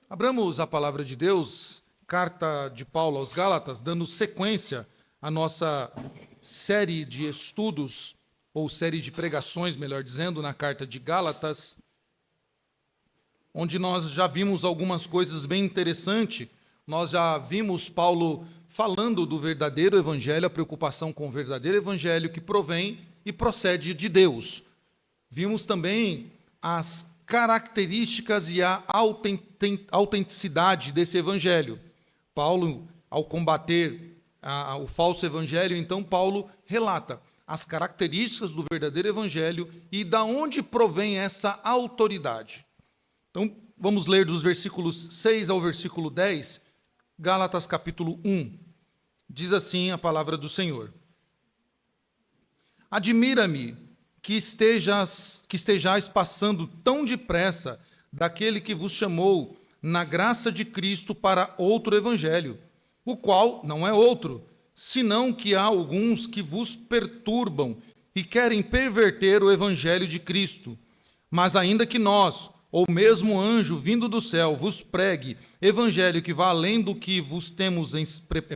Abramos a palavra de Deus, carta de Paulo aos Gálatas, dando sequência à nossa série de estudos, ou série de pregações, melhor dizendo, na carta de Gálatas, onde nós já vimos algumas coisas bem interessantes. Nós já vimos Paulo falando do verdadeiro evangelho, a preocupação com o verdadeiro evangelho que provém e procede de Deus. Vimos também as características e a autenticidade desse evangelho. Paulo, ao combater o falso evangelho, então Paulo relata as características do verdadeiro evangelho e da onde provém essa autoridade. Então, vamos ler dos versículos 6 ao versículo 10, Gálatas capítulo 1. Diz assim a palavra do Senhor: Admira-me que estejais passando tão depressa daquele que vos chamou na graça de Cristo para outro evangelho, o qual não é outro, senão que há alguns que vos perturbam e querem perverter o evangelho de Cristo. Mas ainda que nós, ou mesmo anjo vindo do céu, vos pregue evangelho que vá além do que vos temos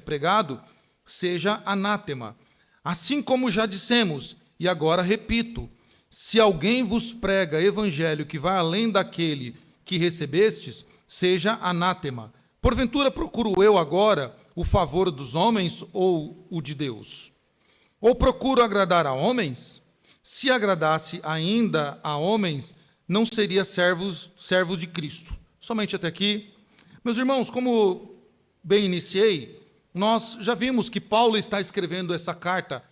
pregado, seja anátema. Assim como já dissemos, e agora repito, se alguém vos prega evangelho que vai além daquele que recebestes, seja anátema. Porventura procuro eu agora o favor dos homens ou o de Deus? Ou procuro agradar a homens? Se agradasse ainda a homens, não seria servo de Cristo. Somente até aqui. Meus irmãos, como bem iniciei, nós já vimos que Paulo está escrevendo essa carta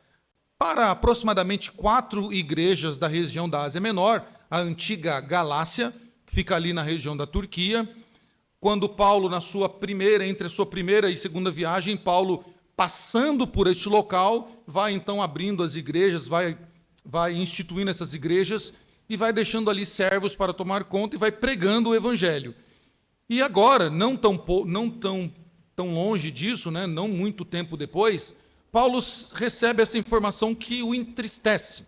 para aproximadamente 4 igrejas da região da Ásia Menor, a antiga Galácia, que fica ali na região da Turquia. Quando Paulo, entre a sua primeira e segunda viagem, Paulo, passando por este local, vai então abrindo as igrejas, vai instituindo essas igrejas e vai deixando ali servos para tomar conta e vai pregando o evangelho. E agora, não tão longe disso, né, não muito tempo depois, Paulo recebe essa informação que o entristece.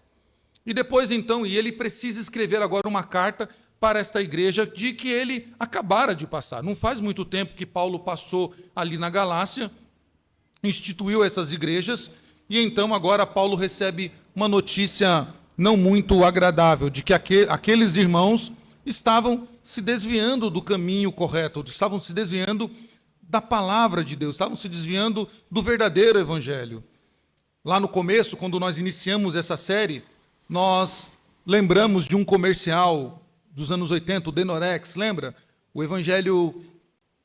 E depois, então, ele precisa escrever agora uma carta para esta igreja de que ele acabara de passar. Não faz muito tempo que Paulo passou ali na Galácia, instituiu essas igrejas, e então agora Paulo recebe uma notícia não muito agradável, de que aqueles irmãos estavam se desviando do caminho correto, estavam se desviando da palavra de Deus, estavam se desviando do verdadeiro evangelho. Lá no começo, quando nós iniciamos essa série, nós lembramos de um comercial dos anos 80, o Denorex, lembra? O evangelho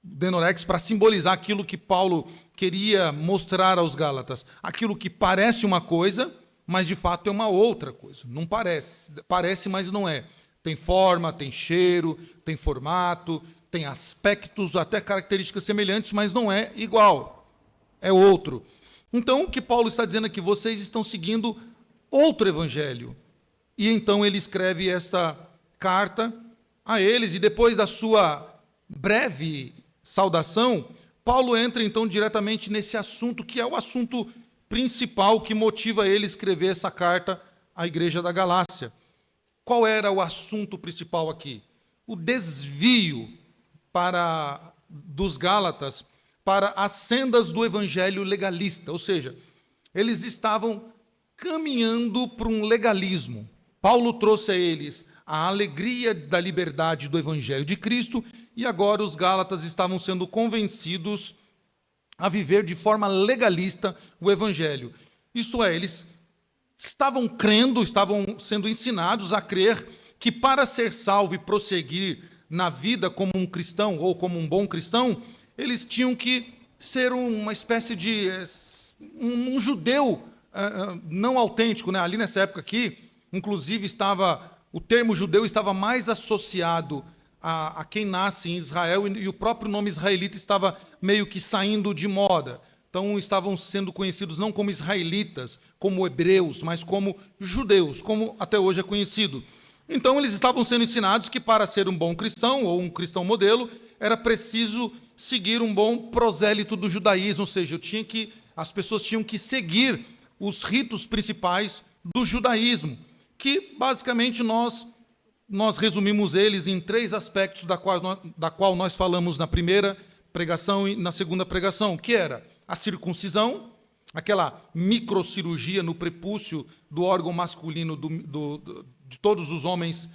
Denorex, para simbolizar aquilo que Paulo queria mostrar aos Gálatas. Aquilo que parece uma coisa, mas de fato é uma outra coisa. Não parece. Parece, mas não é. Tem forma, tem cheiro, tem formato, tem aspectos, até características semelhantes, mas não é igual. É outro. Então, o que Paulo está dizendo é que vocês estão seguindo outro evangelho. E então ele escreve esta carta a eles, e depois da sua breve saudação, Paulo entra então diretamente nesse assunto, que é o assunto principal que motiva ele a escrever essa carta à igreja da Galácia. Qual era o assunto principal aqui? O desvio dos Gálatas para as sendas do evangelho legalista, ou seja, eles estavam caminhando para um legalismo. Paulo trouxe a eles a alegria da liberdade do evangelho de Cristo, e agora os Gálatas estavam sendo convencidos a viver de forma legalista o evangelho. Isto é, eles estavam sendo ensinados a crer que para ser salvo e prosseguir na vida como um cristão ou como um bom cristão, eles tinham que ser uma espécie de um judeu não autêntico, né? Ali nessa época aqui, inclusive o termo judeu estava mais associado a quem nasce em Israel, e o próprio nome israelita estava meio que saindo de moda. Então estavam sendo conhecidos não como israelitas, como hebreus, mas como judeus, como até hoje é conhecido. Então eles estavam sendo ensinados que para ser um bom cristão, ou um cristão modelo, era preciso seguir um bom prosélito do judaísmo, ou seja, as pessoas tinham que seguir os ritos principais do judaísmo, que basicamente nós nós resumimos eles em 3 aspectos da qual nós falamos na primeira pregação e na segunda pregação, que era a circuncisão, aquela microcirurgia no prepúcio do órgão masculino de todos os homens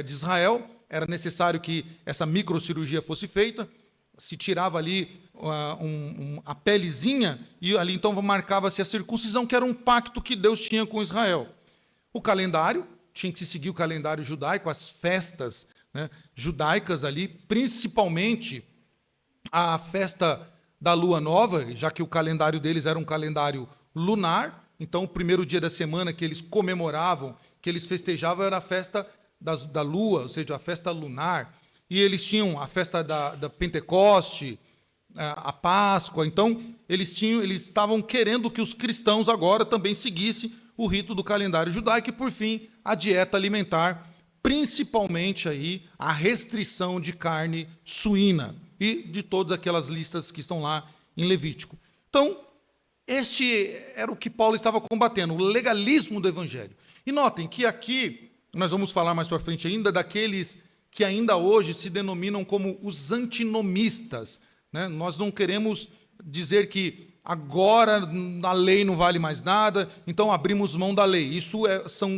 de Israel. Era necessário que essa microcirurgia fosse feita, se tirava ali a pelezinha, e ali então marcava-se a circuncisão, que era um pacto que Deus tinha com Israel. O calendário, tinha que se seguir o calendário judaico, as festas, né, judaicas ali, principalmente a festa da lua nova, já que o calendário deles era um calendário lunar. Então o primeiro dia da semana que eles comemoravam, que eles festejavam, era a festa da lua, ou seja, a festa lunar. E eles tinham a festa da Pentecoste, a Páscoa. Então eles estavam querendo que os cristãos agora também seguissem o rito do calendário judaico e, por fim, a dieta alimentar, principalmente aí a restrição de carne suína e de todas aquelas listas que estão lá em Levítico. Então, este era o que Paulo estava combatendo, o legalismo do evangelho. E notem que aqui, nós vamos falar mais para frente ainda, daqueles que ainda hoje se denominam como os antinomistas, né? Nós não queremos dizer que agora a lei não vale mais nada, então abrimos mão da lei. Isso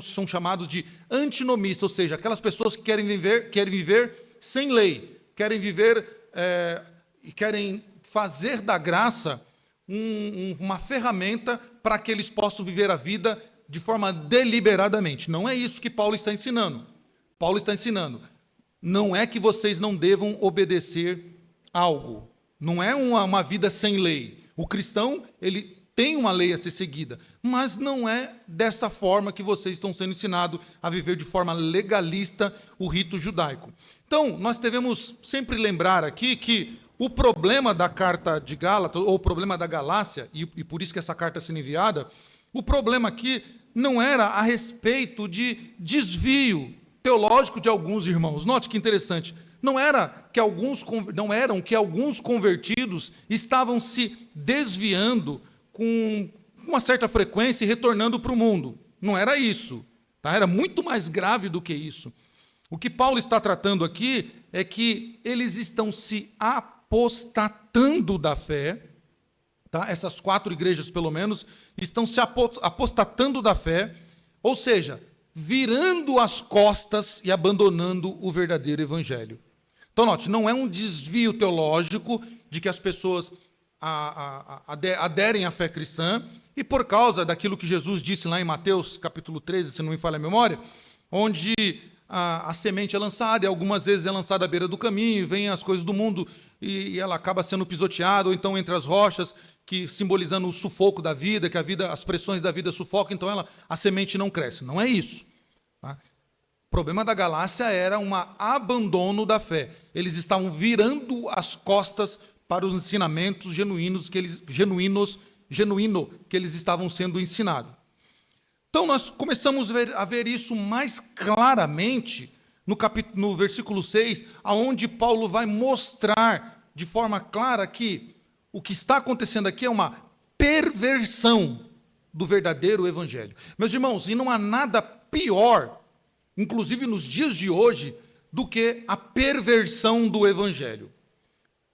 são chamados de antinomistas, ou seja, aquelas pessoas que querem viver sem lei, querem viver e querem fazer da graça uma ferramenta para que eles possam viver a vida de forma deliberadamente. Não é isso que Paulo está ensinando. Paulo está ensinando, não é que vocês não devam obedecer algo, não é uma vida sem lei. O cristão, ele tem uma lei a ser seguida, mas não é desta forma que vocês estão sendo ensinados a viver de forma legalista o rito judaico. Então, nós devemos sempre lembrar aqui que o problema da carta de Gálatas, ou o problema da Galácia, e por isso que essa carta é sendo enviada, o problema aqui não era a respeito de desvio teológico de alguns irmãos. Note que interessante. Não eram que alguns convertidos estavam se desviando com uma certa frequência e retornando para o mundo. Não era isso. Tá? Era muito mais grave do que isso. O que Paulo está tratando aqui é que eles estão se apostatando da fé. Tá? Essas 4 igrejas, pelo menos, estão se apostatando da fé, ou seja, virando as costas e abandonando o verdadeiro evangelho. Então, note, não é um desvio teológico de que as pessoas aderem à fé cristã, e por causa daquilo que Jesus disse lá em Mateus, capítulo 13, se não me falha a memória, onde a semente é lançada, e algumas vezes é lançada à beira do caminho, vem as coisas do mundo, e ela acaba sendo pisoteada, ou então entre as rochas, que simbolizando o sufoco da vida, que as pressões da vida sufocam, então a semente não cresce. Não é isso. Tá? O problema da Galácia era um abandono da fé. Eles estavam virando as costas para os ensinamentos genuínos que eles estavam sendo ensinados. Então nós começamos a ver isso mais claramente no versículo 6, aonde Paulo vai mostrar de forma clara que o que está acontecendo aqui é uma perversão do verdadeiro evangelho. Meus irmãos, e não há nada pior, inclusive nos dias de hoje, do que a perversão do evangelho.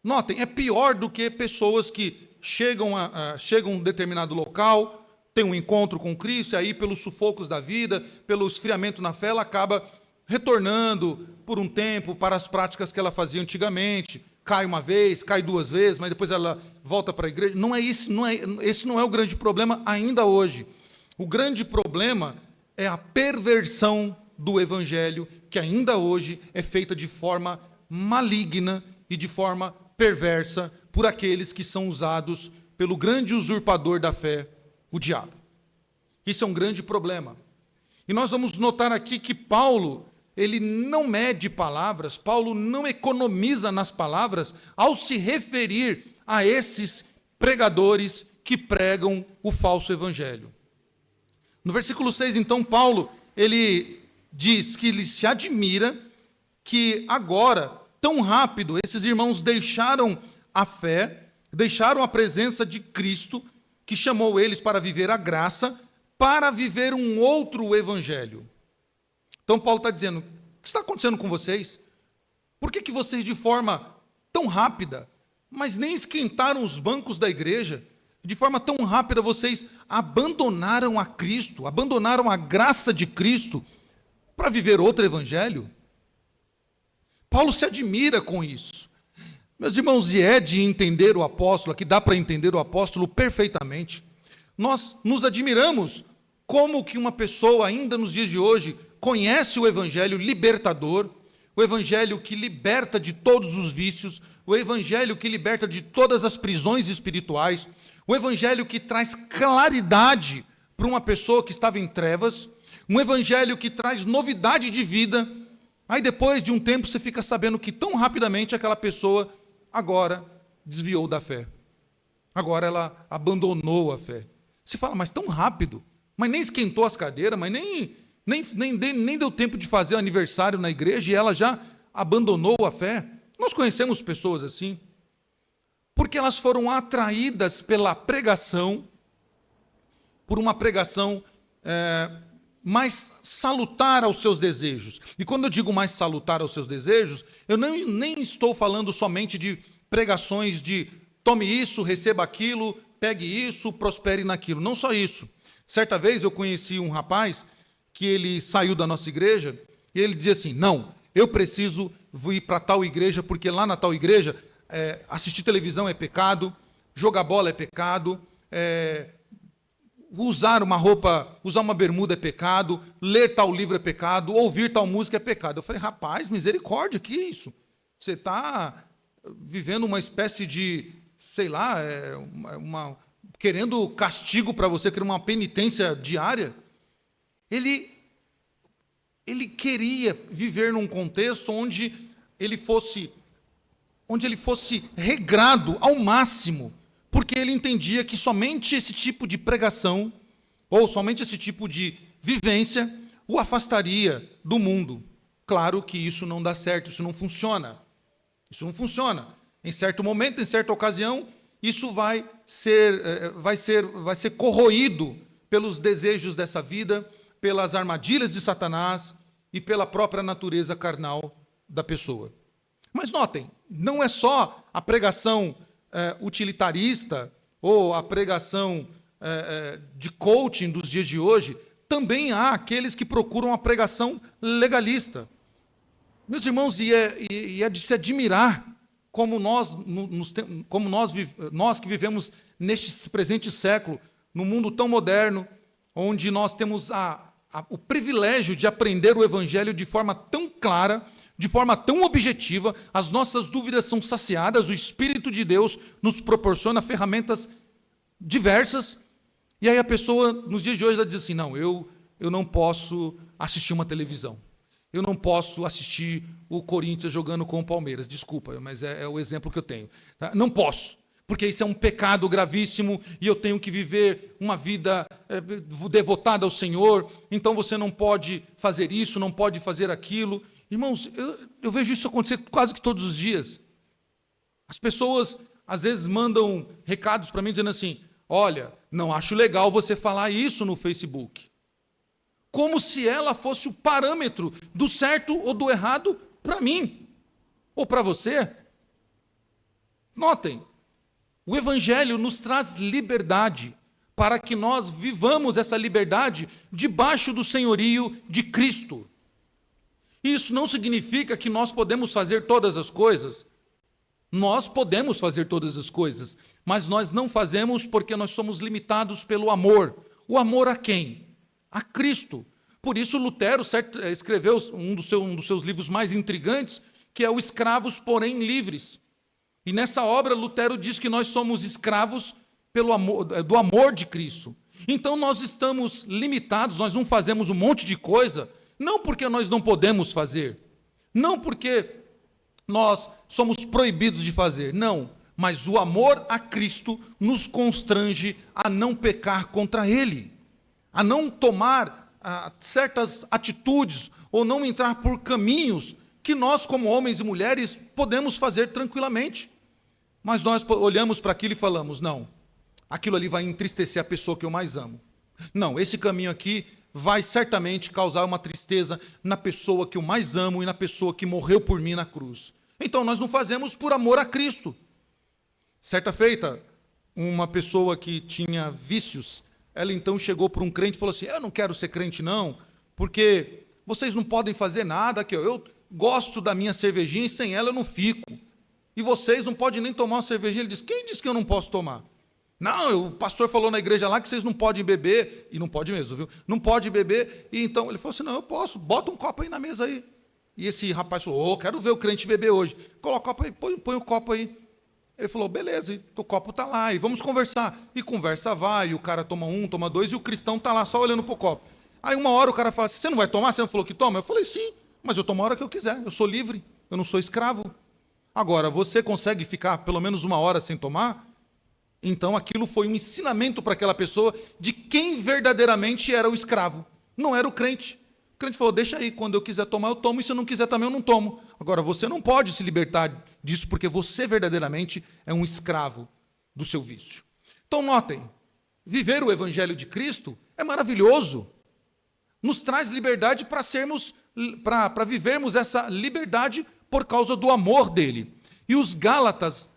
Notem, é pior do que pessoas que chegam a um determinado local, têm um encontro com Cristo, e aí pelos sufocos da vida, pelo esfriamento na fé, ela acaba retornando por um tempo para as práticas que ela fazia antigamente, cai uma vez, cai 2 vezes, mas depois ela volta para a igreja. Não é isso, esse não é o grande problema ainda hoje. O grande problema é a perversão do evangelho, que ainda hoje é feita de forma maligna e de forma perversa por aqueles que são usados pelo grande usurpador da fé, o diabo. Isso é um grande problema. E nós vamos notar aqui que Paulo, ele não mede palavras, Paulo não economiza nas palavras ao se referir a esses pregadores que pregam o falso evangelho. No versículo 6, então, Paulo, ele diz que ele se admira que agora, tão rápido, esses irmãos deixaram a fé, deixaram a presença de Cristo, que chamou eles para viver a graça, para viver um outro evangelho. Então Paulo está dizendo, que está acontecendo com vocês? Por que vocês, de forma tão rápida, mas nem esquentaram os bancos da igreja, de forma tão rápida vocês abandonaram a Cristo, abandonaram a graça de Cristo para viver outro evangelho? Paulo se admira com isso. Meus irmãos, e é de entender o apóstolo, aqui dá para entender o apóstolo perfeitamente. Nós nos admiramos como que uma pessoa, ainda nos dias de hoje, conhece o evangelho libertador, o evangelho que liberta de todos os vícios, o evangelho que liberta de todas as prisões espirituais, o evangelho que traz claridade para uma pessoa que estava em trevas, um evangelho que traz novidade de vida. Aí depois de um tempo você fica sabendo que tão rapidamente aquela pessoa agora desviou da fé. Agora ela abandonou a fé. Você fala, mas tão rápido, mas nem esquentou as cadeiras, mas nem deu tempo de fazer o aniversário na igreja e ela já abandonou a fé. Nós conhecemos pessoas assim, porque elas foram atraídas pela pregação, por uma pregação mais salutar aos seus desejos. E quando eu digo mais salutar aos seus desejos, eu nem estou falando somente de pregações de tome isso, receba aquilo, pegue isso, prospere naquilo. Não só isso. Certa vez eu conheci um rapaz que ele saiu da nossa igreja e ele dizia assim, não, eu preciso ir para tal igreja, porque lá na tal igreja assistir televisão é pecado, jogar bola é pecado, usar uma roupa, usar uma bermuda é pecado, ler tal livro é pecado, ouvir tal música é pecado. Eu falei, rapaz, misericórdia, que isso? Você está vivendo uma espécie de, sei lá, querendo castigo para você, querendo uma penitência diária? Ele queria viver num contexto onde ele fosse regrado ao máximo, porque ele entendia que somente esse tipo de pregação, ou somente esse tipo de vivência, o afastaria do mundo. Claro que isso não dá certo, isso não funciona. Isso não funciona. Em certo momento, em certa ocasião, isso vai ser corroído pelos desejos dessa vida, pelas armadilhas de Satanás e pela própria natureza carnal da pessoa. Mas notem, não é só a pregação utilitarista ou a pregação de coaching dos dias de hoje, também há aqueles que procuram a pregação legalista. Meus irmãos, e é de se admirar como nós que vivemos neste presente século, num mundo tão moderno, onde nós temos o privilégio de aprender o evangelho de forma tão clara, de forma tão objetiva, as nossas dúvidas são saciadas, o Espírito de Deus nos proporciona ferramentas diversas, e aí a pessoa, nos dias de hoje, ela diz assim, não, eu não posso assistir uma televisão, eu não posso assistir o Corinthians jogando com o Palmeiras, desculpa, mas é o exemplo que eu tenho, tá? Não posso, porque isso é um pecado gravíssimo, e eu tenho que viver uma vida devotada ao Senhor, então você não pode fazer isso, não pode fazer aquilo. Irmãos, eu vejo isso acontecer quase que todos os dias. As pessoas, às vezes, mandam recados para mim dizendo assim, olha, não acho legal você falar isso no Facebook. Como se ela fosse o parâmetro do certo ou do errado para mim, ou para você. Notem, o Evangelho nos traz liberdade, para que nós vivamos essa liberdade debaixo do senhorio de Cristo. Isso não significa que nós podemos fazer todas as coisas. Nós podemos fazer todas as coisas, mas nós não fazemos porque nós somos limitados pelo amor. O amor a quem? A Cristo. Por isso Lutero escreveu um dos seus livros mais intrigantes, que é o Escravos, porém livres. E nessa obra Lutero diz que nós somos escravos do amor de Cristo. Então nós estamos limitados, nós não fazemos um monte de coisa, não porque nós não podemos fazer, não porque nós somos proibidos de fazer, não, mas o amor a Cristo nos constrange a não pecar contra Ele, a não tomar certas atitudes ou não entrar por caminhos que nós, como homens e mulheres, podemos fazer tranquilamente. Mas nós olhamos para aquilo e falamos, não, aquilo ali vai entristecer a pessoa que eu mais amo. Não, esse caminho aqui vai certamente causar uma tristeza na pessoa que eu mais amo e na pessoa que morreu por mim na cruz. Então nós não fazemos por amor a Cristo. Certa feita, uma pessoa que tinha vícios, ela então chegou para um crente e falou assim: eu não quero ser crente não, porque vocês não podem fazer nada, que eu gosto da minha cervejinha e sem ela eu não fico. E vocês não podem nem tomar uma cervejinha. Ele disse: quem disse que eu não posso tomar? Não, o pastor falou na igreja lá que vocês não podem beber, e não pode mesmo, viu? Não pode beber, e então ele falou assim: não, eu posso, bota um copo aí na mesa aí. E esse rapaz falou: quero ver o crente beber hoje. Coloca o copo aí, põe o copo aí. Ele falou: beleza, e o copo está lá, e vamos conversar. E conversa vai, e o cara toma um, toma dois, e o cristão está lá só olhando para o copo. Aí uma hora o cara fala assim: você não vai tomar? Você não falou que toma? Eu falei: sim, mas eu tomo a hora que eu quiser, eu sou livre, eu não sou escravo. Agora, você consegue ficar pelo menos uma hora sem tomar? Então aquilo foi um ensinamento para aquela pessoa de quem verdadeiramente era o escravo. Não era o crente. O crente falou: deixa aí, quando eu quiser tomar eu tomo, e se eu não quiser também eu não tomo. Agora, você não pode se libertar disso, porque você verdadeiramente é um escravo do seu vício. Então notem, viver o evangelho de Cristo é maravilhoso. Nos traz liberdade para vivermos essa liberdade por causa do amor dele. E os Gálatas,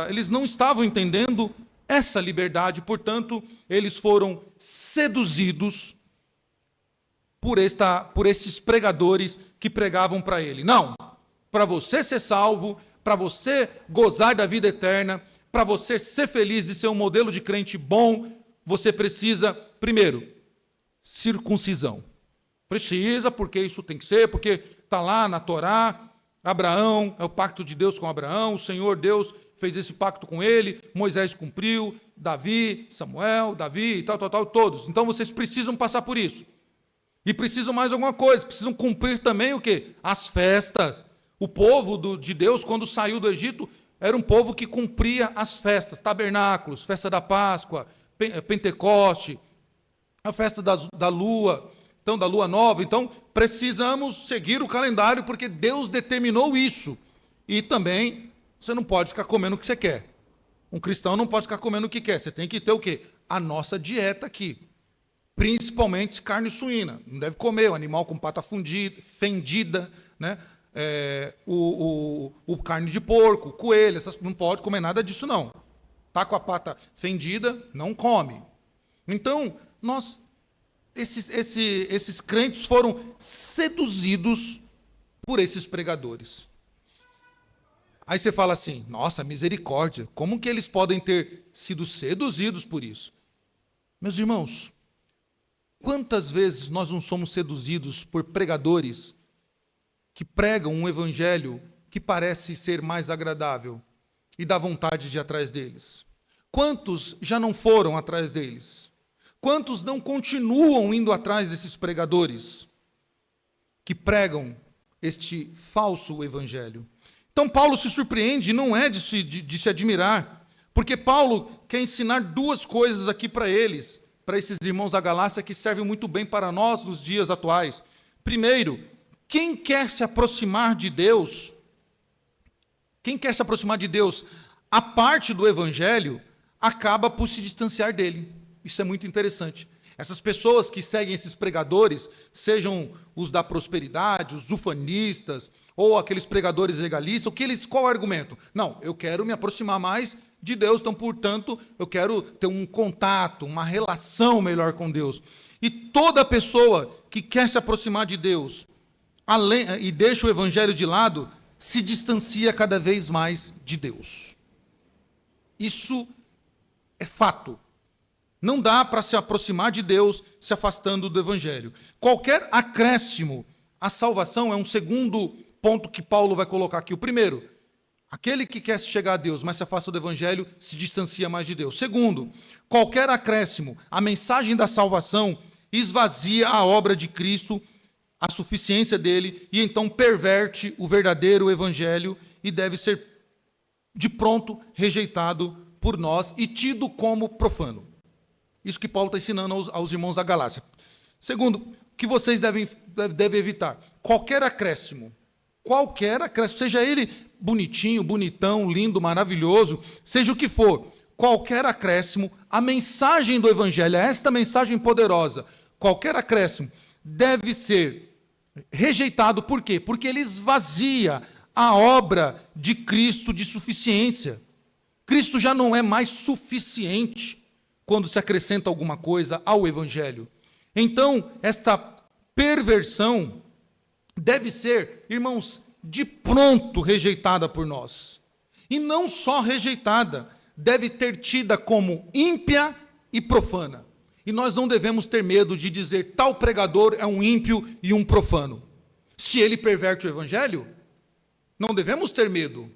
eles não estavam entendendo essa liberdade, portanto, eles foram seduzidos por esses pregadores que pregavam para ele. Não, para você ser salvo, para você gozar da vida eterna, para você ser feliz e ser um modelo de crente bom, você precisa, primeiro, circuncisão. Precisa, porque isso tem que ser, porque está lá na Torá, Abraão, é o pacto de Deus com Abraão, o Senhor Deus fez esse pacto com ele, Moisés cumpriu, Davi, Samuel, Davi e tal, todos. Então vocês precisam passar por isso. E precisam mais alguma coisa, precisam cumprir também o quê? As festas. O povo de Deus, quando saiu do Egito, era um povo que cumpria as festas, tabernáculos, festa da Páscoa, Pentecoste, a festa da lua, então da lua nova. Então precisamos seguir o calendário, porque Deus determinou isso. E também você não pode ficar comendo o que você quer. Um cristão não pode ficar comendo o que quer. Você tem que ter o quê? A nossa dieta aqui. Principalmente carne suína. Não deve comer o animal com pata fendida, né? O carne de porco, coelho, não pode comer nada disso não. Tá com a pata fendida, não come. Então, esses crentes foram seduzidos por esses pregadores. Aí você fala assim: nossa, misericórdia, como que eles podem ter sido seduzidos por isso? Meus irmãos, quantas vezes nós não somos seduzidos por pregadores que pregam um evangelho que parece ser mais agradável e dá vontade de ir atrás deles? Quantos já não foram atrás deles? Quantos não continuam indo atrás desses pregadores que pregam este falso evangelho? Então Paulo se surpreende, não é de se admirar, porque Paulo quer ensinar duas coisas aqui para eles, para esses irmãos da Galácia, que servem muito bem para nós nos dias atuais. Primeiro, quem quer se aproximar de Deus, a parte do evangelho, acaba por se distanciar dele. Isso é muito interessante. Essas pessoas que seguem esses pregadores, sejam os da prosperidade, os ufanistas, ou aqueles pregadores legalistas, qual é o argumento? Não, eu quero me aproximar mais de Deus, então, portanto, eu quero ter um contato, uma relação melhor com Deus. E toda pessoa que quer se aproximar de Deus e deixa o evangelho de lado, se distancia cada vez mais de Deus. Isso é fato. Não dá para se aproximar de Deus se afastando do evangelho. Qualquer acréscimo à salvação é um segundo ponto que Paulo vai colocar aqui. O primeiro, aquele que quer chegar a Deus, mas se afasta do evangelho, se distancia mais de Deus. Segundo, qualquer acréscimo à mensagem da salvação esvazia a obra de Cristo, a suficiência dele, e então perverte o verdadeiro evangelho e deve ser de pronto rejeitado por nós e tido como profano. Isso que Paulo está ensinando aos irmãos da Galácia. Segundo, que vocês devem evitar qualquer acréscimo, seja ele bonitinho, bonitão, lindo, maravilhoso, seja o que for, qualquer acréscimo, a mensagem do evangelho, esta mensagem poderosa, qualquer acréscimo, deve ser rejeitado. Por quê? Porque ele esvazia a obra de Cristo de suficiência. Cristo já não é mais suficiente quando se acrescenta alguma coisa ao Evangelho. Então, esta perversão deve ser, irmãos, de pronto rejeitada por nós. E não só rejeitada, deve ter tida como ímpia e profana. E nós não devemos ter medo de dizer tal pregador é um ímpio e um profano. Se ele perverte o Evangelho, não devemos ter medo.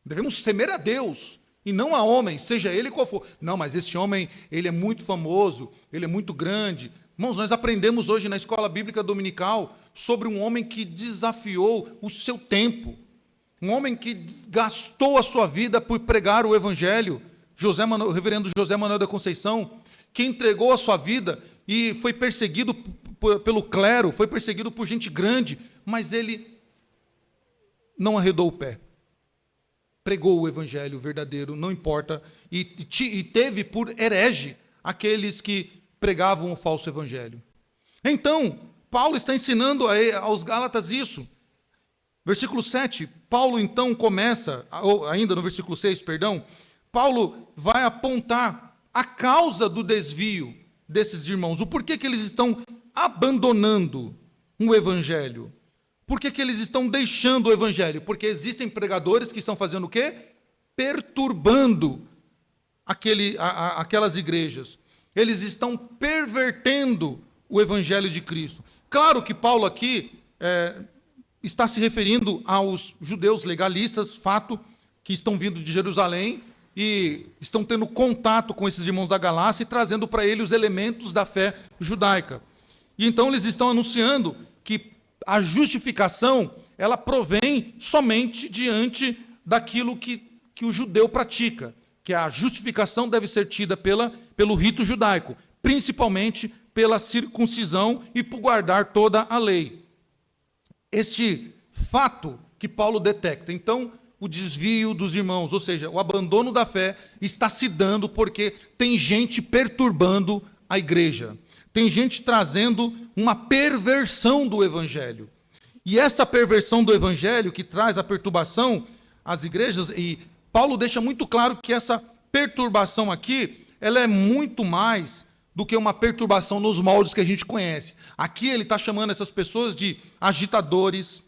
Devemos temer a Deus e não a homens, seja ele qual for. Não, mas esse homem, ele é muito famoso, ele é muito grande. Irmãos, nós aprendemos hoje na escola bíblica dominical sobre um homem que desafiou o seu tempo. Um homem que gastou a sua vida por pregar o Evangelho. O reverendo José Manuel da Conceição, que entregou a sua vida e foi perseguido pelo clero, foi perseguido por gente grande, mas ele não arredou o pé. Pregou o Evangelho verdadeiro, não importa, e teve por herege aqueles que pregavam o falso Evangelho. Então, Paulo está ensinando aos Gálatas isso. Versículo 7, Paulo então começa, ou ainda no versículo 6, perdão, Paulo vai apontar a causa do desvio desses irmãos, o porquê que eles estão abandonando o Evangelho. Por que eles estão deixando o Evangelho? Porque existem pregadores que estão fazendo o quê? Perturbando aquelas igrejas. Eles estão pervertendo o Evangelho de Cristo. Claro que Paulo aqui está se referindo aos judeus legalistas, fato, que estão vindo de Jerusalém e estão tendo contato com esses irmãos da Galácia e trazendo para eles os elementos da fé judaica. E então eles estão anunciando que a justificação, ela provém somente diante daquilo que o judeu pratica, que a justificação deve ser tida pelo rito judaico, principalmente pela circuncisão e por guardar toda a lei. Este fato que Paulo detecta, então, o desvio dos irmãos, ou seja, o abandono da fé, está se dando porque tem gente perturbando a igreja. Tem gente trazendo uma perversão do Evangelho. E essa perversão do Evangelho que traz a perturbação às igrejas, e Paulo deixa muito claro que essa perturbação aqui, ela é muito mais do que uma perturbação nos moldes que a gente conhece. Aqui ele está chamando essas pessoas de agitadores,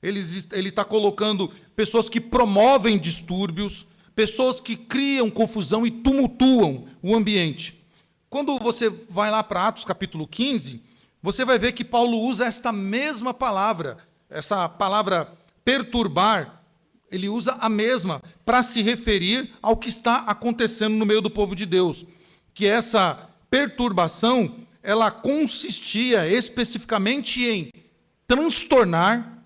ele está colocando pessoas que promovem distúrbios, pessoas que criam confusão e tumultuam o ambiente. Quando você vai lá para Atos capítulo 15, você vai ver que Paulo usa esta mesma palavra, essa palavra perturbar, ele usa a mesma para se referir ao que está acontecendo no meio do povo de Deus, que essa perturbação, ela consistia especificamente em transtornar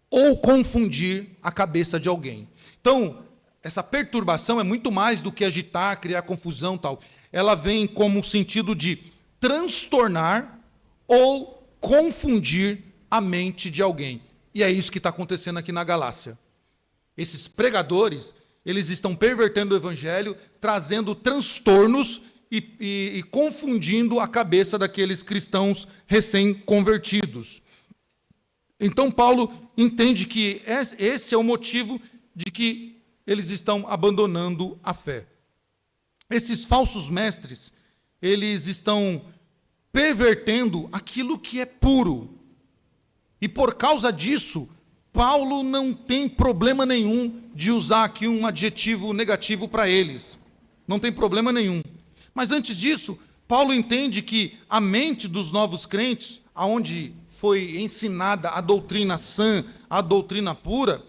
ou confundir a cabeça de alguém. Então, essa perturbação é muito mais do que agitar, criar confusão, tal. Ela vem como sentido de transtornar ou confundir a mente de alguém. E é isso que está acontecendo aqui na Galácia. Esses pregadores, eles estão pervertendo o Evangelho, trazendo transtornos e confundindo a cabeça daqueles cristãos recém-convertidos. Então, Paulo entende que esse é o motivo de que eles estão abandonando a fé. Esses falsos mestres, eles estão pervertendo aquilo que é puro. E por causa disso, Paulo não tem problema nenhum de usar aqui um adjetivo negativo para eles. Não tem problema nenhum. Mas antes disso, Paulo entende que a mente dos novos crentes, aonde foi ensinada a doutrina sã, a doutrina pura,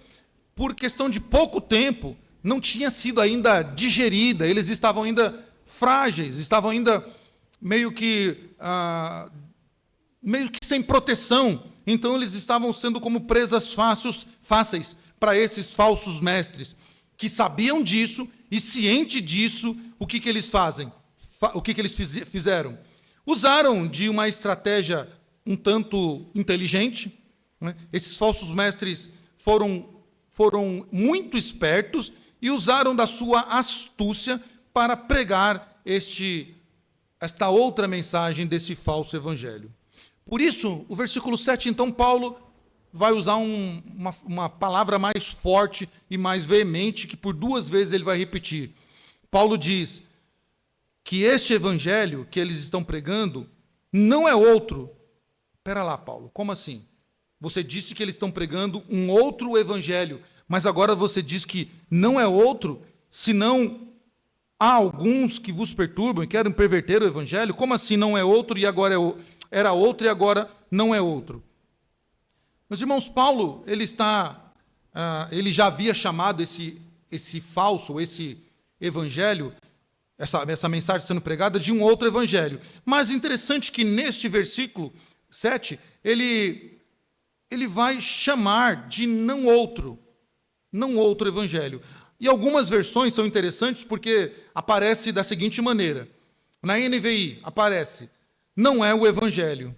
por questão de pouco tempo, não tinha sido ainda digerida, eles estavam ainda frágeis, estavam ainda meio que sem proteção. Então eles estavam sendo como presas fáceis para esses falsos mestres, que sabiam disso e ciente disso, o que eles fazem? O que eles fizeram? Usaram de uma estratégia um tanto inteligente, né? Esses falsos mestres foram muito espertos e usaram da sua astúcia para pregar este esta outra mensagem desse falso evangelho. Por isso, o versículo 7, então, Paulo vai usar uma palavra mais forte e mais veemente, que por 2 vezes ele vai repetir. Paulo diz que este evangelho que eles estão pregando não é outro. Espera lá, Paulo, como assim? Você disse que eles estão pregando um outro evangelho, mas agora você diz que não é outro, senão há alguns que vos perturbam e querem perverter o evangelho? Como assim não é outro e agora era outro e agora não é outro? Meus irmãos, Paulo, ele já havia chamado esse falso, esse evangelho, essa mensagem sendo pregada, de um outro evangelho. Mas interessante que neste versículo 7, ele vai chamar de não outro evangelho. E algumas versões são interessantes porque aparece da seguinte maneira. Na NVI aparece, não é o evangelho.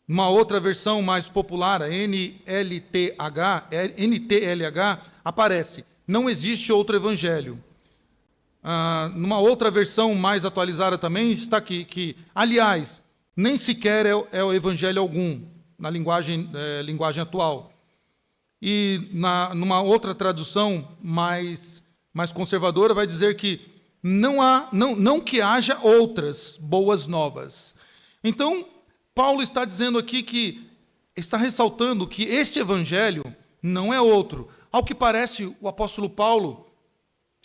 Uma outra versão mais popular, a NTLH, aparece, não existe outro evangelho. Numa outra versão mais atualizada também está aqui, que, aliás, nem sequer é o evangelho algum, na linguagem atual. E numa outra tradução mais conservadora vai dizer que não que haja outras boas novas. Então, Paulo está dizendo aqui que está ressaltando que este evangelho não é outro. Ao que parece, o apóstolo Paulo,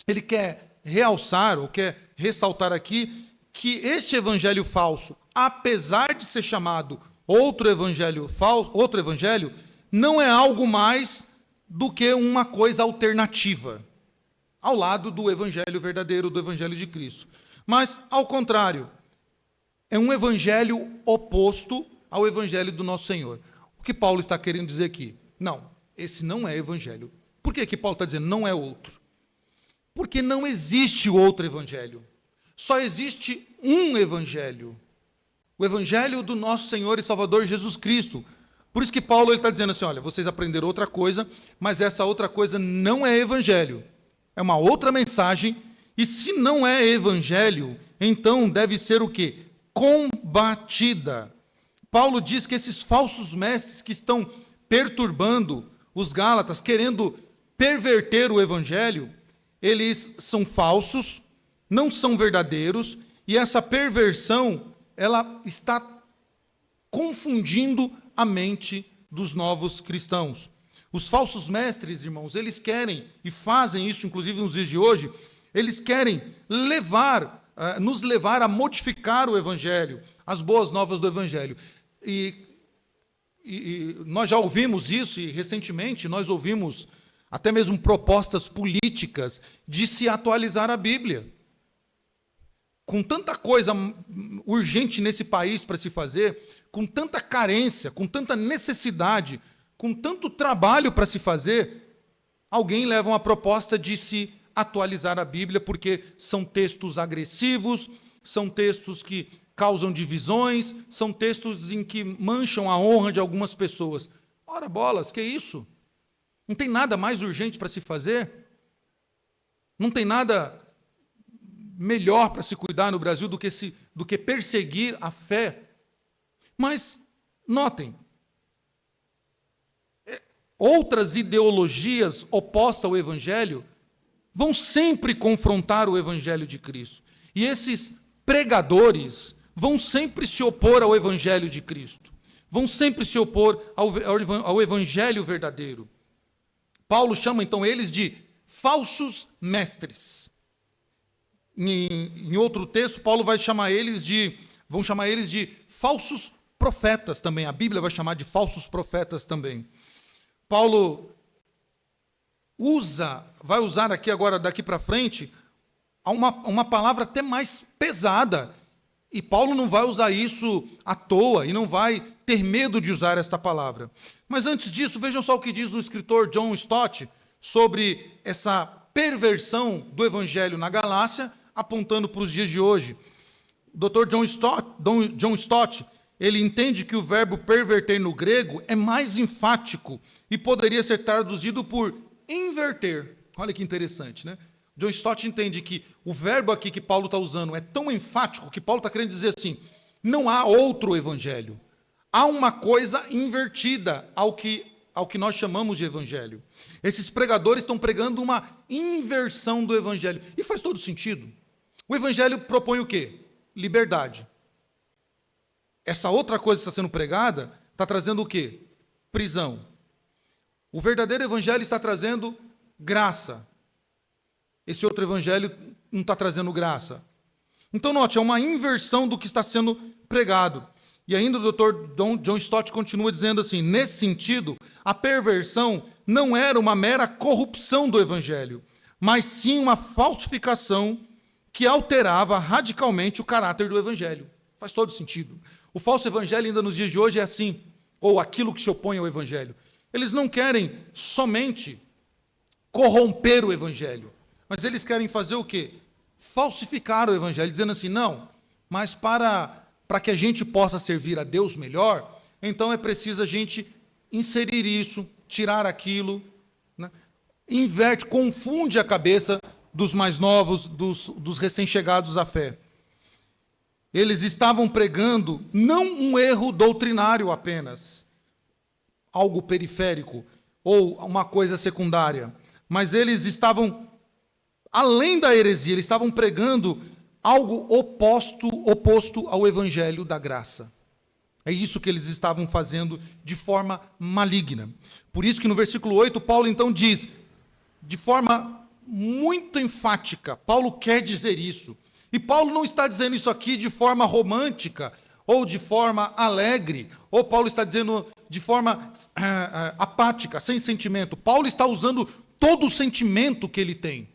ele quer realçar, ou quer ressaltar aqui, que este evangelho falso, apesar de ser chamado outro evangelho, não é algo mais do que uma coisa alternativa, ao lado do evangelho verdadeiro, do evangelho de Cristo. Mas, ao contrário, é um evangelho oposto ao evangelho do nosso Senhor. O que Paulo está querendo dizer aqui? Não, esse não é evangelho. Por que Paulo está dizendo não é outro? Porque não existe outro evangelho. Só existe um evangelho. O evangelho do nosso Senhor e Salvador Jesus Cristo. Por isso que Paulo está dizendo assim, olha, vocês aprenderam outra coisa, mas essa outra coisa não é evangelho. É uma outra mensagem, e se não é evangelho, então deve ser o quê? Combatida. Paulo diz que esses falsos mestres que estão perturbando os Gálatas, querendo perverter o evangelho, eles são falsos, não são verdadeiros, e essa perversão, ela está confundindo a mente dos novos cristãos. Os falsos mestres, irmãos, eles querem, e fazem isso, inclusive nos dias de hoje, eles querem nos levar a modificar o evangelho, as boas novas do evangelho. E nós já ouvimos isso, e recentemente nós ouvimos até mesmo propostas políticas de se atualizar a Bíblia. Com tanta coisa urgente nesse país para se fazer, com tanta carência, com tanta necessidade, com tanto trabalho para se fazer, alguém leva uma proposta de se atualizar a Bíblia, porque são textos agressivos, são textos que causam divisões, são textos em que mancham a honra de algumas pessoas. Ora bolas, que isso? Não tem nada mais urgente para se fazer? Não tem nada melhor para se cuidar no Brasil do que perseguir a fé? Mas, notem, outras ideologias opostas ao Evangelho vão sempre confrontar o Evangelho de Cristo. E esses pregadores vão sempre se opor ao Evangelho de Cristo. Vão sempre se opor ao Evangelho verdadeiro. Paulo chama, então, eles de falsos mestres. Em outro texto, Paulo vai chamar vão chamar eles de falsos profetas também. A Bíblia vai chamar de falsos profetas também. Paulo vai usar aqui agora, daqui para frente, uma palavra até mais pesada. E Paulo não vai usar isso à toa e não vai ter medo de usar esta palavra. Mas antes disso, vejam só o que diz o escritor John Stott sobre essa perversão do evangelho na Galácia, apontando para os dias de hoje. O Dr. John Stott, ele entende que o verbo perverter no grego é mais enfático e poderia ser traduzido por inverter. Olha que interessante, né? John Stott entende que o verbo aqui que Paulo está usando é tão enfático que Paulo está querendo dizer assim, não há outro evangelho. Há uma coisa invertida ao que nós chamamos de evangelho. Esses pregadores estão pregando uma inversão do evangelho. E faz todo sentido. O evangelho propõe o quê? Liberdade. Essa outra coisa que está sendo pregada está trazendo o quê? Prisão. O verdadeiro evangelho está trazendo graça. Esse outro evangelho não está trazendo graça. Então, note, é uma inversão do que está sendo pregado. E ainda o Dr. John Stott continua dizendo assim, nesse sentido, a perversão não era uma mera corrupção do evangelho, mas sim uma falsificação que alterava radicalmente o caráter do evangelho. Faz todo sentido. O falso evangelho ainda nos dias de hoje é assim, ou aquilo que se opõe ao evangelho. Eles não querem somente corromper o evangelho, mas eles querem fazer o quê? Falsificar o evangelho, dizendo assim, não, mas para que a gente possa servir a Deus melhor, então é preciso a gente inserir isso, tirar aquilo, né? Inverte, confunde a cabeça dos mais novos, dos recém-chegados à fé. Eles estavam pregando não um erro doutrinário apenas, algo periférico, ou uma coisa secundária, mas eles estavam, além da heresia, eles estavam pregando algo oposto ao evangelho da graça. É isso que eles estavam fazendo de forma maligna. Por isso que no versículo 8, Paulo então diz, de forma muito enfática, Paulo quer dizer isso. E Paulo não está dizendo isso aqui de forma romântica, ou de forma alegre, ou Paulo está dizendo de forma apática, sem sentimento. Paulo está usando todo o sentimento que ele tem.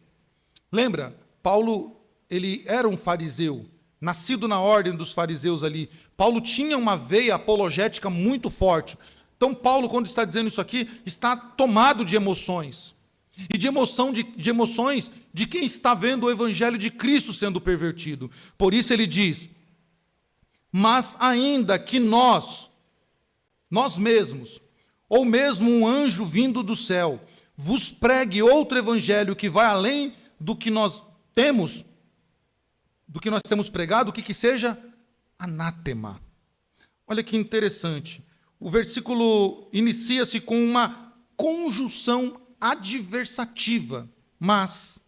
Lembra, Paulo, ele era um fariseu, nascido na ordem dos fariseus ali. Paulo tinha uma veia apologética muito forte. Então Paulo, quando está dizendo isso aqui, está tomado de emoções. E de emoções de quem está vendo o evangelho de Cristo sendo pervertido. Por isso ele diz, mas ainda que nós mesmos, ou mesmo um anjo vindo do céu, vos pregue outro evangelho que vai além do que nós temos pregado, o que seja anátema. Olha que interessante. O versículo inicia-se com uma conjunção adversativa, mas,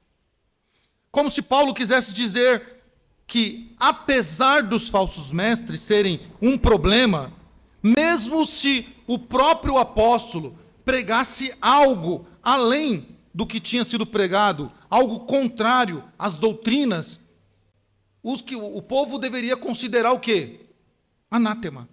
como se Paulo quisesse dizer que, apesar dos falsos mestres serem um problema, mesmo se o próprio apóstolo pregasse algo além do que tinha sido pregado, algo contrário às doutrinas, o povo deveria considerar o quê? Anátema.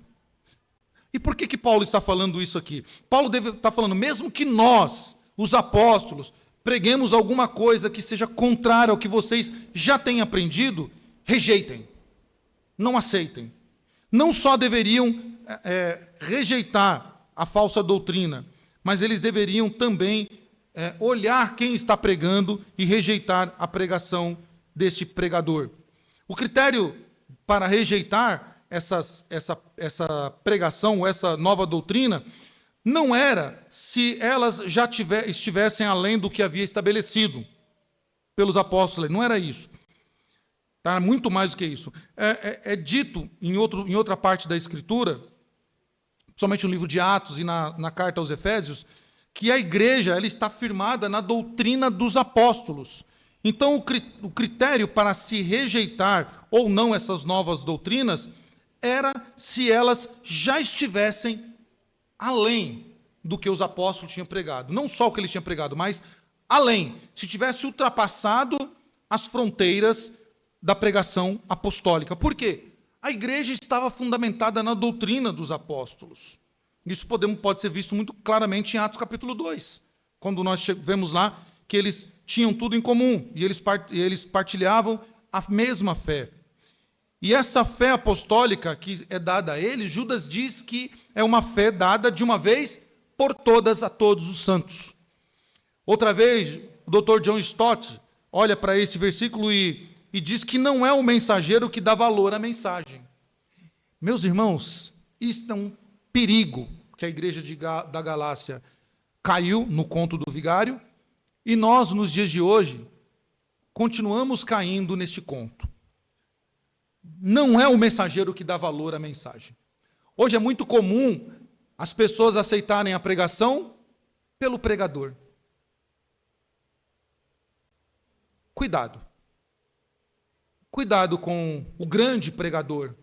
E por que Paulo está falando isso aqui? Paulo está falando, mesmo que nós, os apóstolos, preguemos alguma coisa que seja contrária ao que vocês já têm aprendido, rejeitem, não aceitem. Não só deveriam rejeitar a falsa doutrina, mas eles deveriam também olhar quem está pregando e rejeitar a pregação deste pregador. O critério para rejeitar essa pregação, essa nova doutrina, não era se elas já estivessem além do que havia estabelecido pelos apóstolos, não era isso. Tá? Muito mais do que isso. É dito em outra parte da Escritura, principalmente no livro de Atos e na carta aos Efésios, que a igreja ela está firmada na doutrina dos apóstolos. Então, o critério para se rejeitar ou não essas novas doutrinas era se elas já estivessem além do que os apóstolos tinham pregado. Não só o que eles tinham pregado, mas além. Se tivesse ultrapassado as fronteiras da pregação apostólica. Por quê? A igreja estava fundamentada na doutrina dos apóstolos. Isso pode ser visto muito claramente em Atos capítulo 2, quando nós vemos lá que eles tinham tudo em comum, e eles partilhavam a mesma fé. E essa fé apostólica que é dada a eles, Judas diz que é uma fé dada de uma vez por todas a todos os santos. Outra vez, o Dr. John Stott olha para este versículo e diz que não é o mensageiro que dá valor à mensagem. Meus irmãos, isso é um perigo que a igreja da Galácia caiu no conto do vigário, e nós, nos dias de hoje, continuamos caindo neste conto. Não é o mensageiro que dá valor à mensagem. Hoje é muito comum as pessoas aceitarem a pregação pelo pregador. Cuidado. Cuidado com o grande pregador.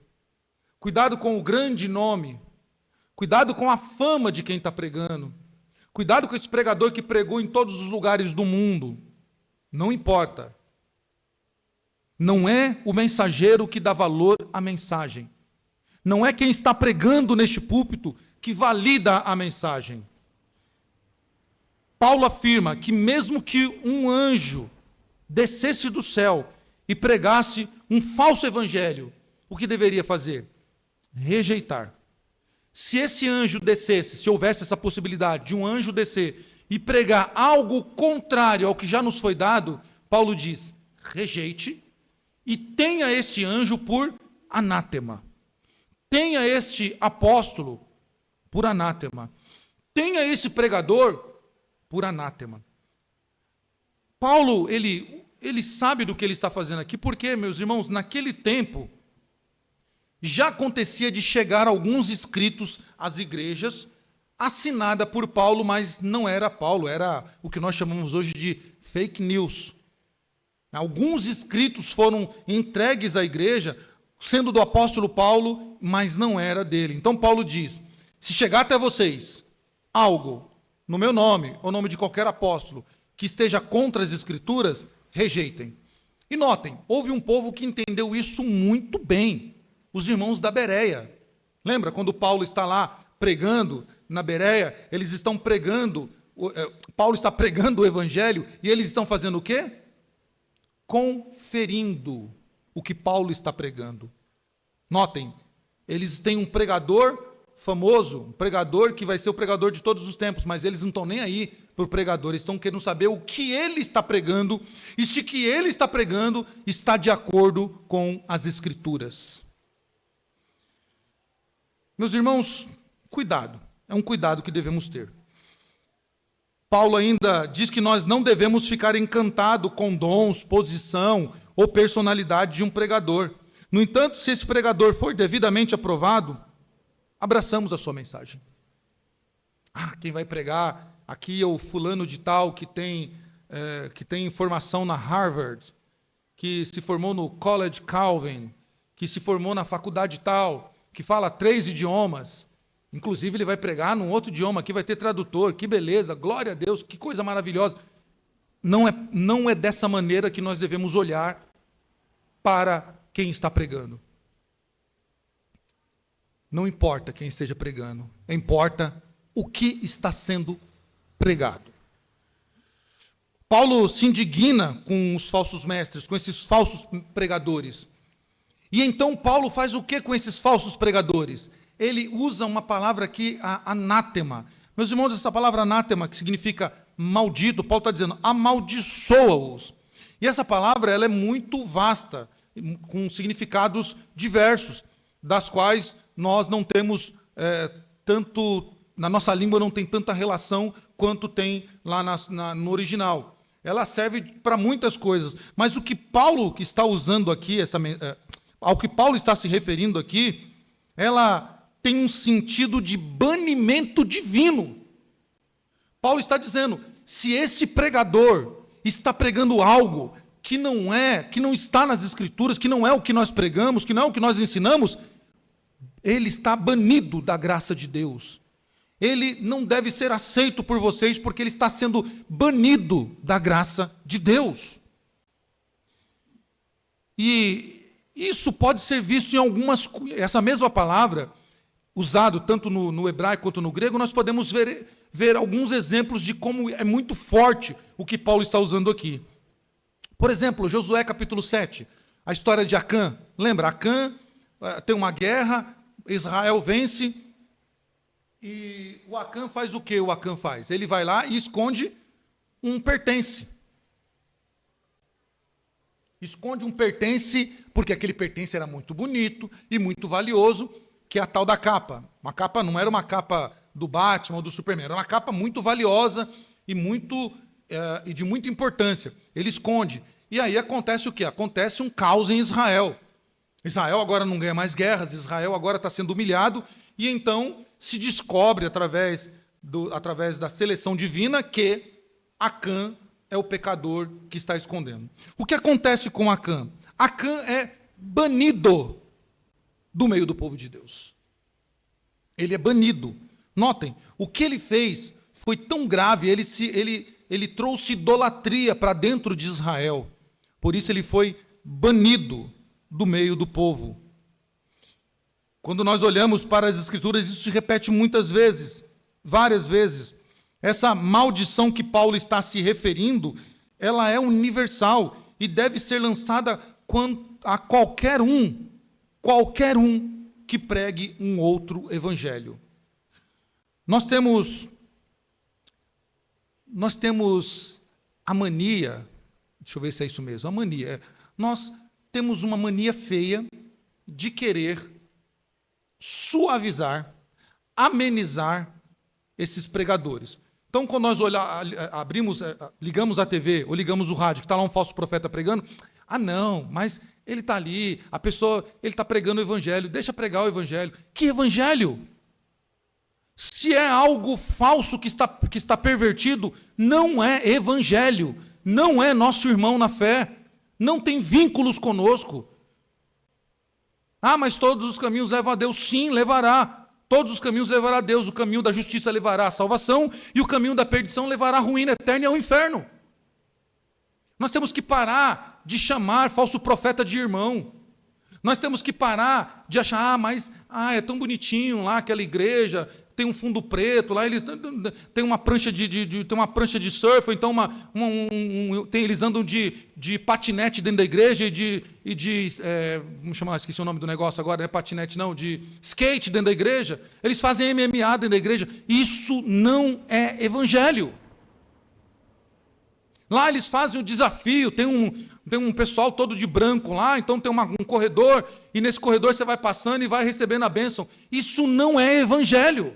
Cuidado com o grande nome. Cuidado com a fama de quem está pregando. Cuidado com esse pregador que pregou em todos os lugares do mundo. Não importa. Não é o mensageiro que dá valor à mensagem. Não é quem está pregando neste púlpito que valida a mensagem. Paulo afirma que mesmo que um anjo descesse do céu e pregasse um falso evangelho, o que deveria fazer? Rejeitar. Se esse anjo descesse, se houvesse essa possibilidade de um anjo descer e pregar algo contrário ao que já nos foi dado, Paulo diz, rejeite e tenha esse anjo por anátema. Tenha este apóstolo por anátema. Tenha esse pregador por anátema. Paulo, ele sabe do que ele está fazendo aqui, porque, meus irmãos, naquele tempo, já acontecia de chegar alguns escritos às igrejas, assinada por Paulo, mas não era Paulo, era o que nós chamamos hoje de fake news. Alguns escritos foram entregues à igreja, sendo do apóstolo Paulo, mas não era dele. Então Paulo diz, se chegar até vocês algo no meu nome, ou nome de qualquer apóstolo, que esteja contra as escrituras, rejeitem. E notem, houve um povo que entendeu isso muito bem. Os irmãos da Bereia. Lembra quando Paulo está lá pregando na Bereia, eles estão pregando, Paulo está pregando o evangelho, e eles estão fazendo o quê? Conferindo o que Paulo está pregando. Notem, eles têm um pregador famoso, um pregador que vai ser o pregador de todos os tempos, mas eles não estão nem aí para o pregador, eles estão querendo saber o que ele está pregando, e se o que ele está pregando está de acordo com as Escrituras. Meus irmãos, cuidado, é um cuidado que devemos ter. Paulo ainda diz que nós não devemos ficar encantados com dons, posição ou personalidade de um pregador. No entanto, se esse pregador for devidamente aprovado, abraçamos a sua mensagem. Quem vai pregar aqui é o fulano de tal que tem formação na Harvard, que se formou no College Calvin, que se formou na faculdade tal, que fala 3 idiomas, inclusive ele vai pregar num outro idioma, aqui vai ter tradutor, que beleza, glória a Deus, que coisa maravilhosa. Não é dessa maneira que nós devemos olhar para quem está pregando. Não importa quem esteja pregando, importa o que está sendo pregado. Paulo se indigna com os falsos mestres, com esses falsos pregadores. E então Paulo faz o que com esses falsos pregadores? Ele usa uma palavra aqui, anátema. Meus irmãos, essa palavra anátema, que significa maldito, Paulo está dizendo, amaldiçoa-os. E essa palavra ela é muito vasta, com significados diversos, das quais nós não temos tanto, na nossa língua não tem tanta relação quanto tem lá no original. Ela serve para muitas coisas, mas o que Paulo que está usando aqui, ao que Paulo está se referindo aqui, ela tem um sentido de banimento divino. Paulo está dizendo, se esse pregador está pregando algo que não está nas Escrituras, que não é o que nós pregamos, que não é o que nós ensinamos, ele está banido da graça de Deus. Ele não deve ser aceito por vocês, porque ele está sendo banido da graça de Deus. E isso pode ser visto em algumas... Essa mesma palavra, usada tanto no hebraico quanto no grego, nós podemos ver alguns exemplos de como é muito forte o que Paulo está usando aqui. Por exemplo, Josué capítulo 7, a história de Acã. Lembra, Acã tem uma guerra, Israel vence, e o Acã faz o que o Acã faz? Ele vai lá e esconde um pertence. Esconde um pertence, porque aquele pertence era muito bonito e muito valioso, que é a tal da capa. Uma capa não era uma capa do Batman ou do Superman, era uma capa muito valiosa e de muita importância. Ele esconde. e aí acontece o quê? Acontece um caos em Israel. Israel agora não ganha mais guerras, Israel agora está sendo humilhado, e então se descobre, através da seleção divina, que Acã é o pecador que está escondendo. O que acontece com Acã? Acã é banido do meio do povo de Deus. Ele é banido. Notem, o que ele fez foi tão grave, ele trouxe idolatria para dentro de Israel. Por isso ele foi banido do meio do povo. Quando nós olhamos para as Escrituras, isso se repete muitas vezes, várias vezes. Essa maldição que Paulo está se referindo, ela é universal e deve ser lançada a qualquer um que pregue um outro evangelho. Nós temos a mania, deixa eu ver se é isso mesmo, a mania. Nós temos uma mania feia de querer suavizar, amenizar esses pregadores. Então, quando nós ligamos a TV ou ligamos o rádio, que está lá um falso profeta pregando, não, mas ele está ali, ele está pregando o evangelho, deixa pregar o evangelho. Que evangelho? Se é algo falso que está pervertido, não é evangelho, não é nosso irmão na fé, não tem vínculos conosco. Mas todos os caminhos levam a Deus. Sim, levará. Todos os caminhos levará a Deus. O caminho da justiça levará à salvação e o caminho da perdição levará à ruína eterna e ao inferno. Nós temos que parar de chamar falso profeta de irmão. Nós temos que parar de achar, é tão bonitinho lá aquela igreja, tem um fundo preto, lá eles têm uma prancha de surf, ou então eles andam de patinete dentro da igreja vamos chamar, esqueci o nome do negócio agora, não é patinete não, de skate dentro da igreja, eles fazem MMA dentro da igreja. Isso não é evangelho. Lá eles fazem o desafio, tem um pessoal todo de branco lá, então tem um corredor, e nesse corredor você vai passando e vai recebendo a bênção. Isso não é evangelho.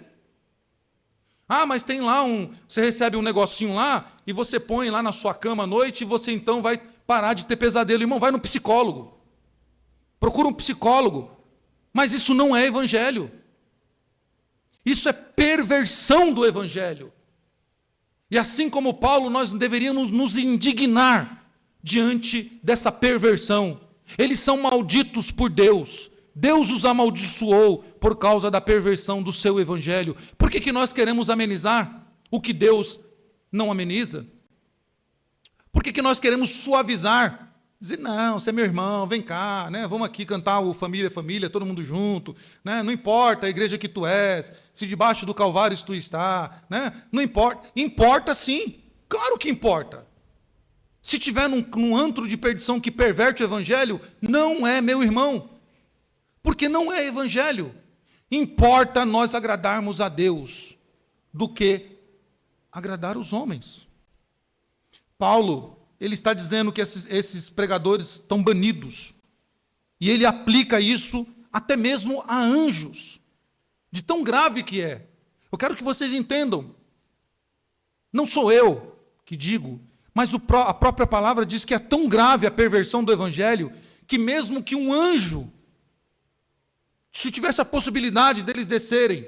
Mas tem lá você recebe um negocinho lá, e você põe lá na sua cama à noite, e você então vai parar de ter pesadelo. Irmão, vai no psicólogo. Procura um psicólogo. Mas isso não é evangelho. Isso é perversão do evangelho. E assim como Paulo, nós deveríamos nos indignar diante dessa perversão. Eles são malditos por Deus. Deus os amaldiçoou por causa da perversão do seu evangelho. Por que nós queremos amenizar o que Deus não ameniza? Por que nós queremos suavizar? Dizer, não, você é meu irmão, vem cá, né? Vamos aqui cantar o Família, Família, todo mundo junto, né? Não importa a igreja que tu és, se debaixo do Calvário tu está, né? Não importa. Importa sim, claro que importa. Se tiver num antro de perdição que perverte o evangelho, não é meu irmão, porque não é evangelho. Importa nós agradarmos a Deus do que agradar os homens. Paulo, ele está dizendo que esses pregadores estão banidos. E ele aplica isso até mesmo a anjos, de tão grave que é. Eu quero que vocês entendam. Não sou eu que digo, mas a própria palavra diz que é tão grave a perversão do evangelho, que mesmo que um anjo, se tivesse a possibilidade deles descerem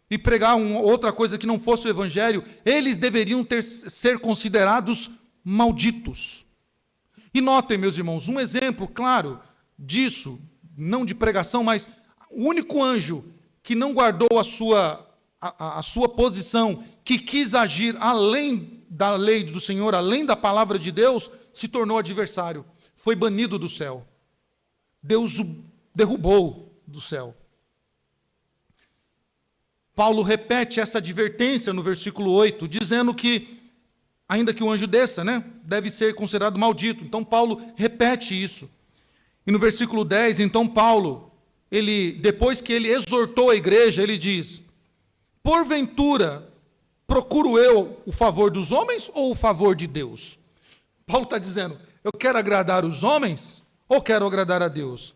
e pregar outra coisa que não fosse o evangelho, eles deveriam ser considerados malditos. E notem, meus irmãos, um exemplo claro disso, não de pregação, mas o único anjo que não guardou a sua posição, que quis agir além da lei do Senhor, além da palavra de Deus, se tornou adversário, foi banido do céu. Deus o derrubou do céu. Paulo repete essa advertência no versículo 8, dizendo que, ainda que o anjo desça, né, deve ser considerado maldito. Então Paulo repete isso. E no versículo 10, então Paulo, depois que ele exortou a igreja, ele diz: porventura, procuro eu o favor dos homens ou o favor de Deus? Paulo está dizendo, eu quero agradar os homens ou quero agradar a Deus?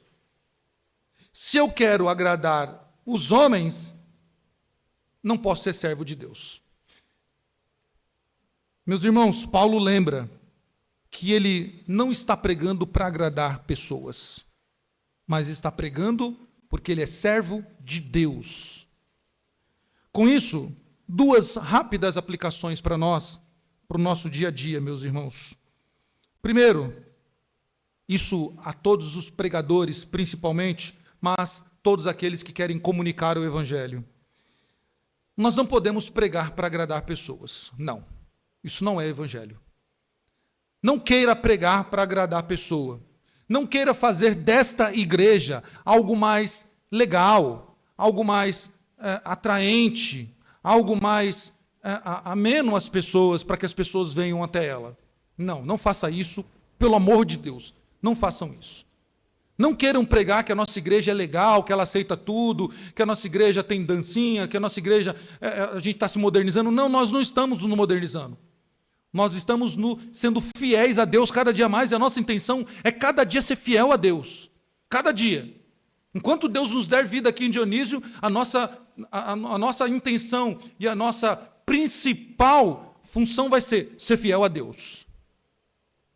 Se eu quero agradar os homens, não posso ser servo de Deus. Meus irmãos, Paulo lembra que ele não está pregando para agradar pessoas, mas está pregando porque ele é servo de Deus. Com isso, duas rápidas aplicações para nós, para o nosso dia a dia, meus irmãos. Primeiro, isso a todos os pregadores, principalmente, mas todos aqueles que querem comunicar o Evangelho. Nós não podemos pregar para agradar pessoas. Não, isso não é Evangelho. Não queira pregar para agradar a pessoa. Não queira fazer desta igreja algo mais legal, algo mais atraente, algo mais ameno às pessoas, para que as pessoas venham até ela. Não, não faça isso, pelo amor de Deus. Não façam isso. Não queiram pregar que a nossa igreja é legal, que ela aceita tudo, que a nossa igreja tem dancinha, que a nossa igreja, a gente está se modernizando. Não, nós não estamos nos modernizando. Nós estamos sendo fiéis a Deus cada dia mais, e a nossa intenção é cada dia ser fiel a Deus. Cada dia. Enquanto Deus nos der vida aqui em Dionísio, a nossa intenção e a nossa principal função vai ser fiel a Deus.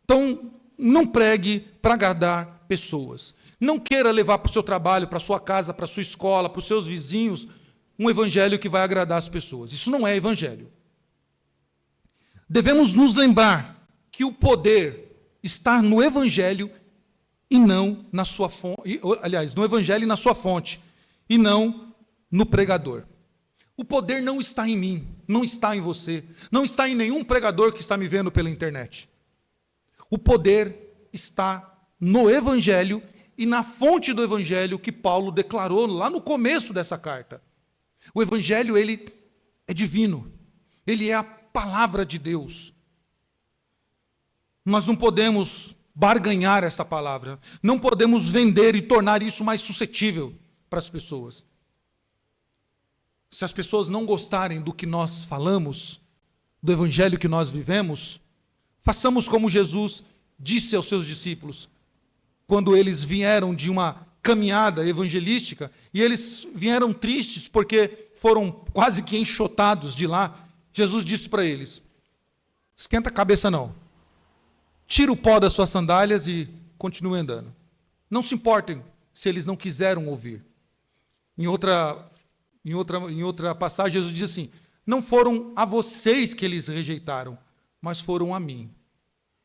Então, não pregue para agradar pessoas. Não queira levar para o seu trabalho, para a sua casa, para a sua escola, para os seus vizinhos, um evangelho que vai agradar as pessoas. Isso não é evangelho. Devemos nos lembrar que o poder está no evangelho e não na sua fonte, aliás, no evangelho e na sua fonte, e não no pregador. O poder não está em mim, não está em você, não está em nenhum pregador que está me vendo pela internet. O poder está no evangelho e na fonte do evangelho que Paulo declarou lá no começo dessa carta. O evangelho, ele é divino. Ele é a palavra de Deus. Nós não podemos barganhar esta palavra. Não podemos vender e tornar isso mais suscetível para as pessoas. Se as pessoas não gostarem do que nós falamos, do evangelho que nós vivemos, façamos como Jesus disse aos seus discípulos, quando eles vieram de uma caminhada evangelística, e eles vieram tristes porque foram quase que enxotados de lá. Jesus disse para eles: esquenta a cabeça não, tira o pó das suas sandálias e continue andando. Não se importem se eles não quiseram ouvir. Em outra passagem, Jesus diz assim: não foram a vocês que eles rejeitaram, mas foram a mim.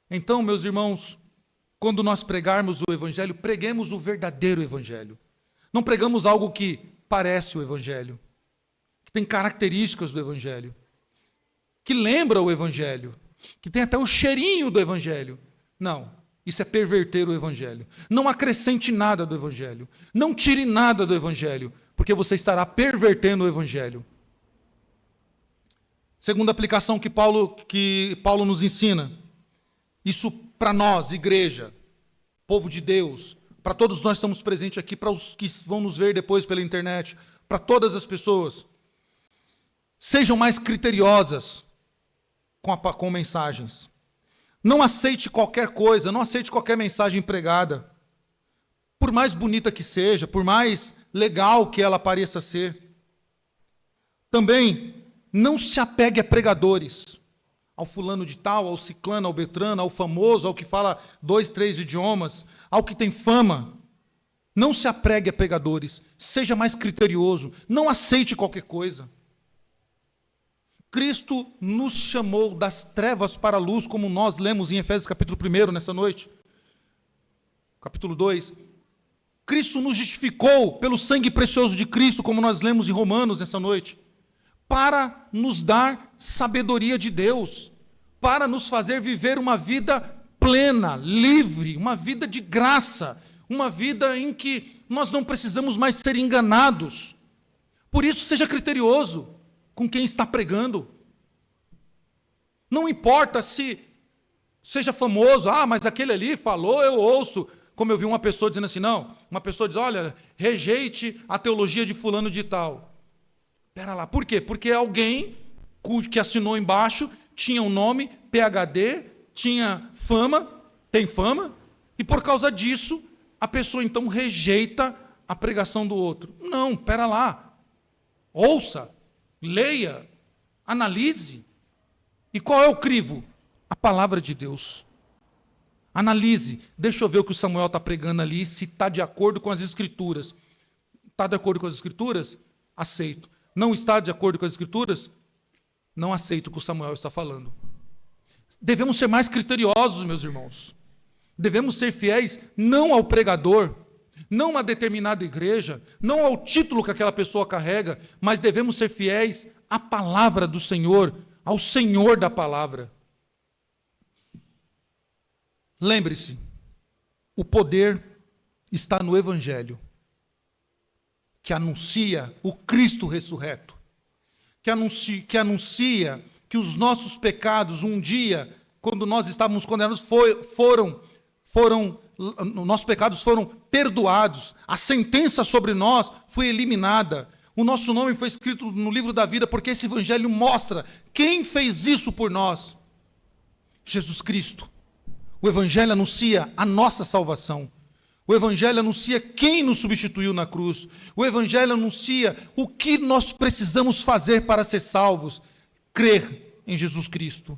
Então, meus irmãos, quando nós pregarmos o evangelho, preguemos o verdadeiro evangelho. Não pregamos algo que parece o evangelho, que tem características do evangelho, que lembra o evangelho, que tem até o cheirinho do evangelho. Não, isso é perverter o evangelho. Não acrescente nada do evangelho. Não tire nada do evangelho, porque você estará pervertendo o evangelho. Segunda aplicação que Paulo nos ensina. Isso para nós, igreja, povo de Deus, para todos nós que estamos presentes aqui, para os que vão nos ver depois pela internet, para todas as pessoas. Sejam mais criteriosas com mensagens. Não aceite qualquer coisa, não aceite qualquer mensagem pregada. Por mais bonita que seja, por mais legal que ela pareça ser. Também não se apegue a pregadores, ao fulano de tal, ao ciclano, ao beltrano, ao famoso, ao que fala 2, 3 idiomas, ao que tem fama. Não se apegue a pregadores, seja mais criterioso, não aceite qualquer coisa. Cristo nos chamou das trevas para a luz, como nós lemos em Efésios capítulo 1 nessa noite, capítulo 2. Cristo nos justificou pelo sangue precioso de Cristo, como nós lemos em Romanos nessa noite, para nos dar sabedoria de Deus, para nos fazer viver uma vida plena, livre, uma vida de graça, uma vida em que nós não precisamos mais ser enganados. Por isso, seja criterioso com quem está pregando. Não importa se seja famoso, mas aquele ali falou, eu ouço. Como eu vi uma pessoa dizendo assim, não, uma pessoa diz, olha, rejeite a teologia de fulano de tal. Pera lá, por quê? Porque alguém que assinou embaixo tinha um nome, PhD, tinha fama, tem fama, e por causa disso, a pessoa então rejeita a pregação do outro. Não, pera lá. Ouça, leia, analise. E qual é o crivo? A palavra de Deus. Analise, deixa eu ver o que o Samuel está pregando ali, se está de acordo com as Escrituras. Está de acordo com as Escrituras? Aceito. Não está de acordo com as Escrituras? Não aceito o que o Samuel está falando. Devemos ser mais criteriosos, meus irmãos. Devemos ser fiéis não ao pregador, não a determinada igreja, não ao título que aquela pessoa carrega, mas devemos ser fiéis à palavra do Senhor, ao Senhor da palavra. Lembre-se, o poder está no Evangelho, que anuncia o Cristo ressurreto, que anuncia que os nossos pecados, um dia, quando nós estávamos condenados, nossos pecados foram perdoados, a sentença sobre nós foi eliminada, o nosso nome foi escrito no livro da vida, porque esse Evangelho mostra quem fez isso por nós: Jesus Cristo. O Evangelho anuncia a nossa salvação. O Evangelho anuncia quem nos substituiu na cruz. O Evangelho anuncia o que nós precisamos fazer para ser salvos: crer em Jesus Cristo,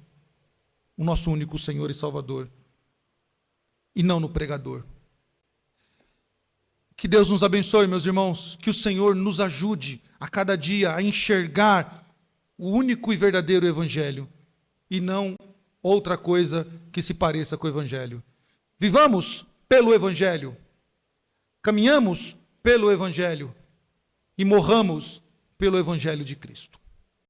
o nosso único Senhor e Salvador, e não no pregador. Que Deus nos abençoe, meus irmãos, que o Senhor nos ajude a cada dia a enxergar o único e verdadeiro Evangelho, e não outra coisa que se pareça com o Evangelho. Vivamos pelo Evangelho, caminhamos pelo Evangelho e morramos pelo Evangelho de Cristo.